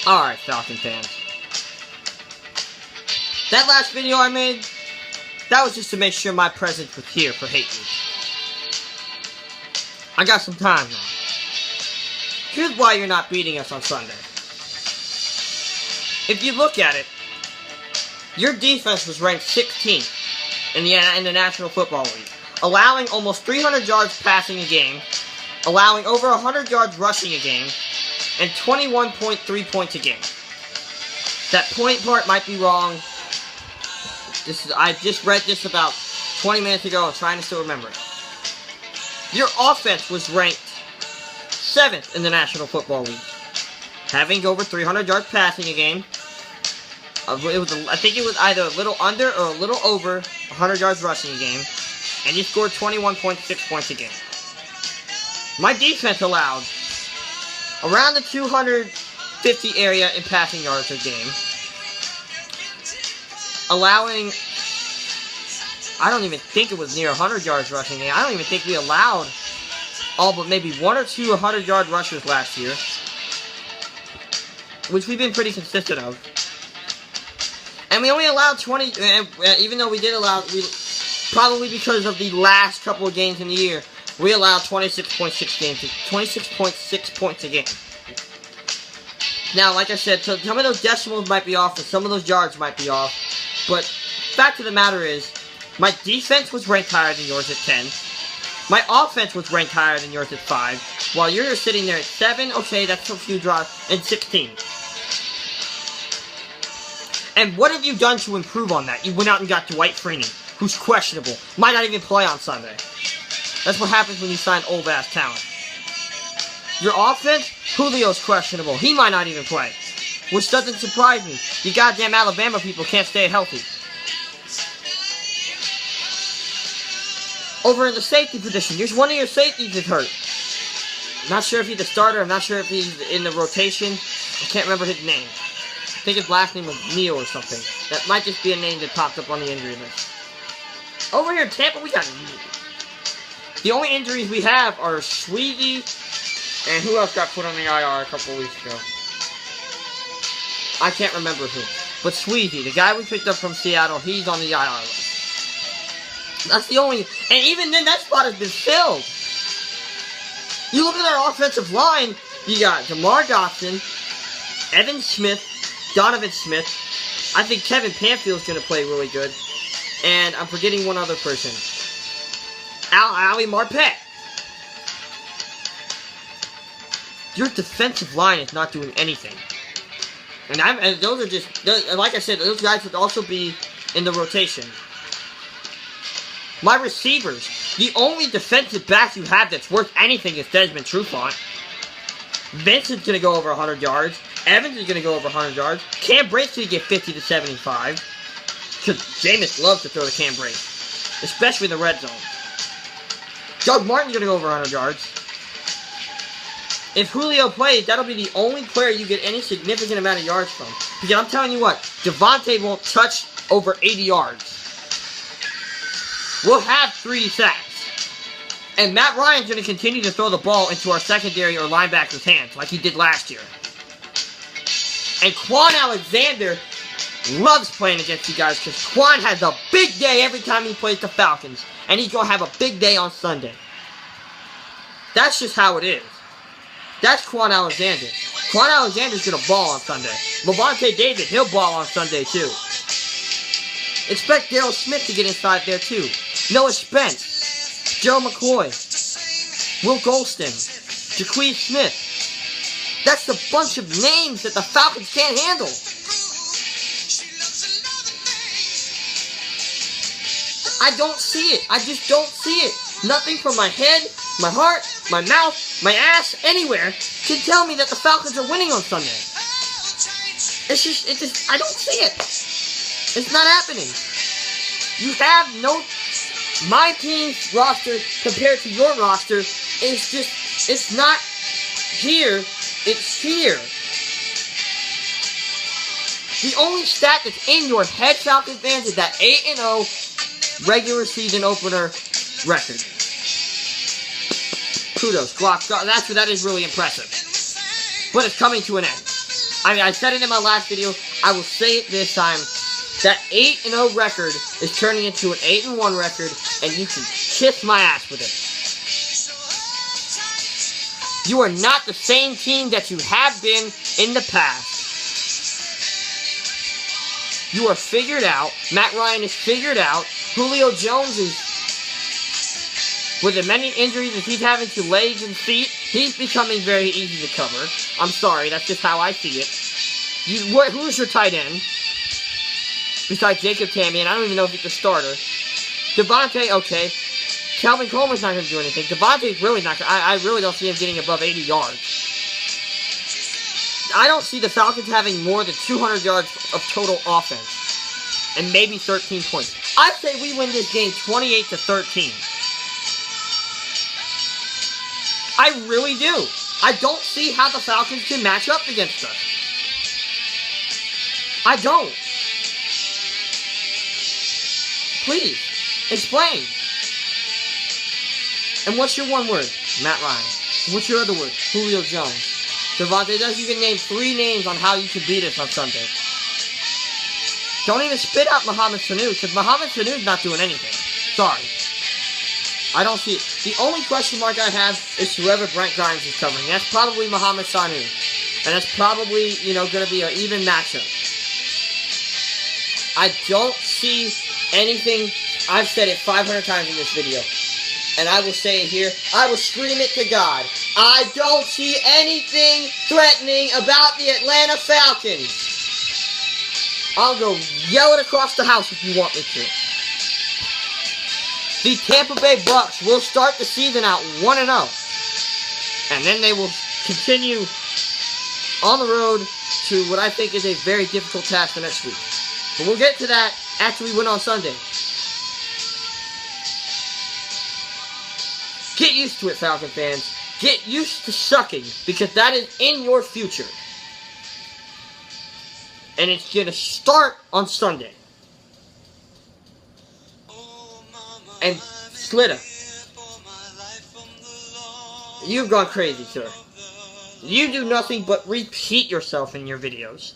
Alright, Falcon fans. That last video I made, that was just to make sure my presence was here for Hate Week. I got some time now. Here's why you're not beating us on Sunday. If you look at it, your defense was ranked 16th in the National Football League, allowing almost 300 yards passing a game, allowing over 100 yards rushing a game, and 21.3 points a game. That point part might be wrong. I just read this about 20 minutes ago. I'm trying to still remember it. Your offense was ranked 7th in the National Football League, having over 300 yards passing a game. I think it was either a little under or a little over 100 yards rushing a game, and you scored 21.6 points a game. My defense allowed around the 250 area in passing yards a game, allowing, I don't even think it was near 100 yards rushing. I don't even think we allowed all but maybe 1 or 2 100-yard rushers last year, which we've been pretty consistent of. And we only allowed 20, even though we did allow, probably because of the last couple of games in the year, we allowed 26.6 points a game. Now, like I said, so some of those decimals might be off, and some of those yards might be off, but fact of the matter is, my defense was ranked higher than yours at 10. My offense was ranked higher than yours at 5, while you're sitting there at 7, okay, that's a few drops, and 16. And what have you done to improve on that? You went out and got Dwight Freeney, who's questionable, might not even play on Sunday. That's what happens when you sign old-ass talent. Your offense, Julio's questionable. He might not even play, which doesn't surprise me. You goddamn Alabama people can't stay healthy. Over in the safety position, here's one of your safeties is hurt. I'm not sure if he's the starter. I'm not sure if he's in the rotation. I can't remember his name. I think his last name was Neal or something. That might just be a name that popped up on the injury list. Over here in Tampa, we got... The only injuries we have are Sweezy, and who else got put on the IR a couple of weeks ago? I can't remember who. But Sweezy, the guy we picked up from Seattle, he's on the IR list. That's the only... And even then, that spot has been filled. You look at our offensive line, you got Jamar Dotson, Evan Smith, Donovan Smith. I think Kevin Panfield's going to play really good. And I'm forgetting one other person. Ali Marpet. Your defensive line is not doing anything. And those are just, like I said, those guys would also be in the rotation. My receivers, the only defensive back you have that's worth anything is Desmond Trufant. Vincent's going to go over 100 yards. Evans is going to go over 100 yards. Cam Brate's going to get 50 to 75. Because Jameis loves to throw the Cam Brate, especially in the red zone. Doug Martin's going to go over 100 yards. If Julio plays, that'll be the only player you get any significant amount of yards from. Because I'm telling you what, Devontae won't touch over 80 yards. We'll have 3 sacks. And Matt Ryan's going to continue to throw the ball into our secondary or linebackers' hands like he did last year. And Quan Alexander loves playing against you guys because Quan has a big day every time he plays the Falcons. And he's going to have a big day on Sunday. That's just how it is. That's Quan Alexander. Quan Alexander's going to ball on Sunday. Levante David, he'll ball on Sunday too. Expect Darryl Smith to get inside there too. Noah Spence, Joe McCoy, Will Golston, Jaquez Smith. That's the bunch of names that the Falcons can't handle. I don't see it. I just don't see it. Nothing from my head, my heart, my mouth, my ass, anywhere can tell me that the Falcons are winning on Sunday. It just, I don't see it. It's not happening. You have no, my team's roster compared to your roster is just, it's not here, it's here. The only stat that's in your head, Falcons fans, is that 8-0 regular season opener record. Kudos, Glock. That is really impressive. But it's coming to an end. I said it in my last video. I will say it this time. That 8-0 record is turning into an 8-1 record, and you can kiss my ass with it. You are not the same team that you have been in the past. You are figured out. Matt Ryan is figured out. Julio Jones is, with the many injuries that he's having to legs and feet, he's becoming very easy to cover. I'm sorry, that's just how I see it. Who's your tight end? Besides Jacob Tamme, I don't even know if he's a starter. Devontae, okay. Calvin Coleman's not going to do anything. Devontae's really not going to... I really don't see him getting above 80 yards. I don't see the Falcons having more than 200 yards of total offense. And maybe 13 points. I say we win this game 28-13. I really do. I don't see how the Falcons can match up against us. I don't. Please, explain. And what's your one word? Matt Ryan. What's your other word? Julio Jones. Devontae, you can name 3 names on how you can beat us on Sunday. Don't even spit out Mohamed Sanu, because Mohamed Sanu's not doing anything. Sorry. I don't see it. The only question mark I have is whoever Brent Grimes is covering. That's probably Mohamed Sanu. And that's probably, going to be an even matchup. I don't see anything. I've said it 500 times in this video. And I will say it here. I will scream it to God. I don't see anything threatening about the Atlanta Falcons. I'll go yell it across the house if you want me to. The Tampa Bay Bucks will start the season out 1-0. And then they will continue on the road to what I think is a very difficult task the next week. But we'll get to that after we win on Sunday. Get used to it, Falcon fans. Get used to sucking, because that is in your future. And it's going to start on Sunday. And Slitter, you've gone crazy, sir. You do nothing but repeat yourself in your videos.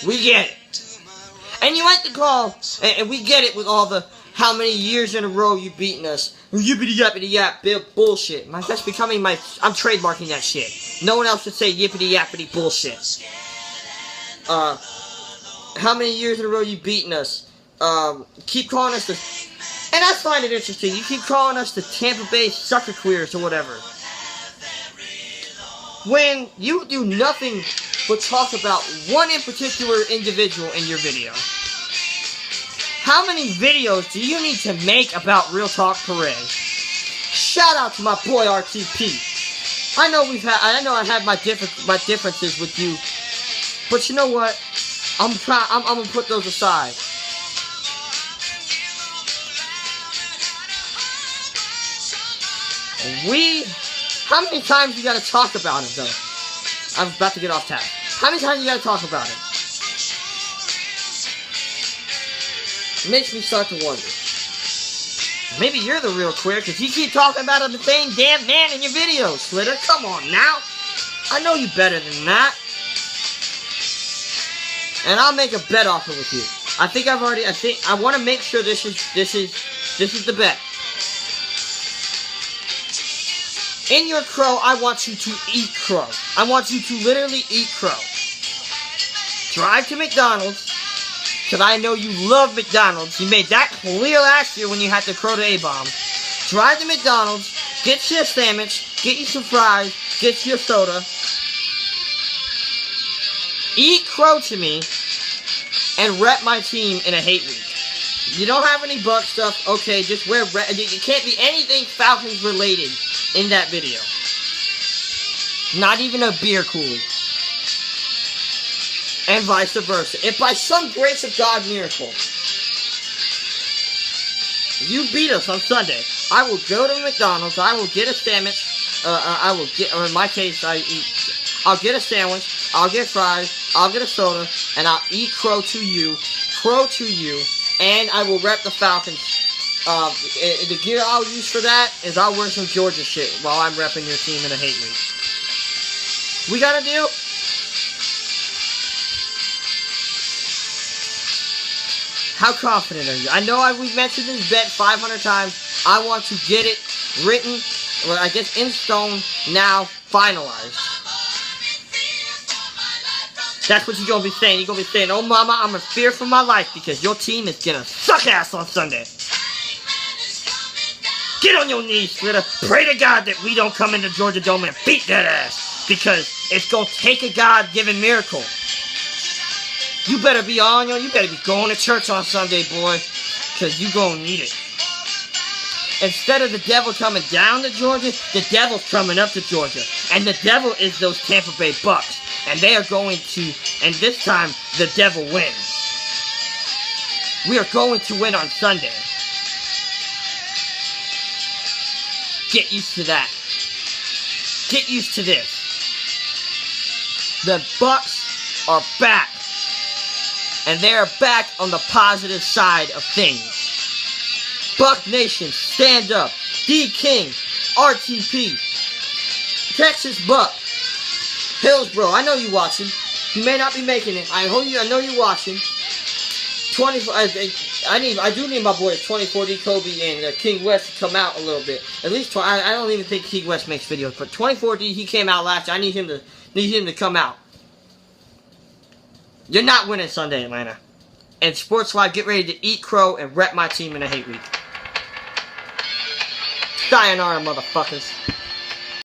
We get it. And you like to call, and we get it with all the how many years in a row you've beaten us. Yippity-yappity-yap, bullshit. That's becoming my... I'm trademarking that shit. No one else should say yippity-yappity bullshit. How many years in a row you've beaten us. Keep calling us the... And I find it interesting. You keep calling us the Tampa Bay sucker queers or whatever. When you do nothing but talk about one in particular individual in your video. How many videos do you need to make about Real Talk Perez? Shout out to my boy RTP. I know I had my differences with you, but you know what? I'm gonna put those aside. How many times you gotta talk about it though? I'm about to get off task. How many times you gotta talk about it? It makes me start to wonder. Maybe you're the real queer, because you keep talking about the same damn man in your videos, Slitter. Come on now. I know you better than that. And I'll make a bet offer with you. I want to make sure this is the bet. In your crow, I want you to eat crow. I want you to literally eat crow. Drive to McDonald's. Because I know you love McDonald's. You made that clear last year when you had the crow to A-bomb. Drive to McDonald's, get you a sandwich, get you some fries, get you a soda. Eat crow to me, and rep my team in a hate week. You don't have any Buck stuff, okay, just wear you can't be anything Falcons related in that video. Not even a beer coolie. And vice versa. If by some grace of God miracle you beat us on Sunday, I will go to McDonald's, I will get a sandwich, or in my case, I'll get a sandwich, I'll get fries, I'll get a soda, and I'll eat crow to you, and I will rep the Falcons. The gear I'll use for that is I'll wear some Georgia shit while I'm repping your team in a hate week. We got a deal? How confident are you? I know we've mentioned this bet 500 times. I want to get it written, well, I guess in stone, now finalized. That's what you're going to be saying. You're going to be saying, oh mama, I'm in fear for my life because your team is going to suck ass on Sunday. Get on your knees, Slitter. Pray to God that we don't come into Georgia Dome and beat that ass. Because it's going to take a God-given miracle. You better be on, you better be going to church on Sunday, boy. Because you going to need it. Instead of the devil coming down to Georgia, the devil's coming up to Georgia. And the devil is those Tampa Bay Bucks. And they are going to, and this time, the devil wins. We are going to win on Sunday. Get used to that. Get used to this. The Bucks are back. And they are back on the positive side of things. Buck Nation, stand up. D King, RTP, Texas Buck, Hillsboro. I know you watching. You may not be making it. I know you watching. I do need my boys 24D Kobe and King West to come out a little bit. At least I don't even think King West makes videos, but 24D, he came out last year. I need him to come out. You're not winning Sunday, Atlanta. And Sports Live, get ready to eat crow and rep my team in a hate week. Sayonara, motherfuckers.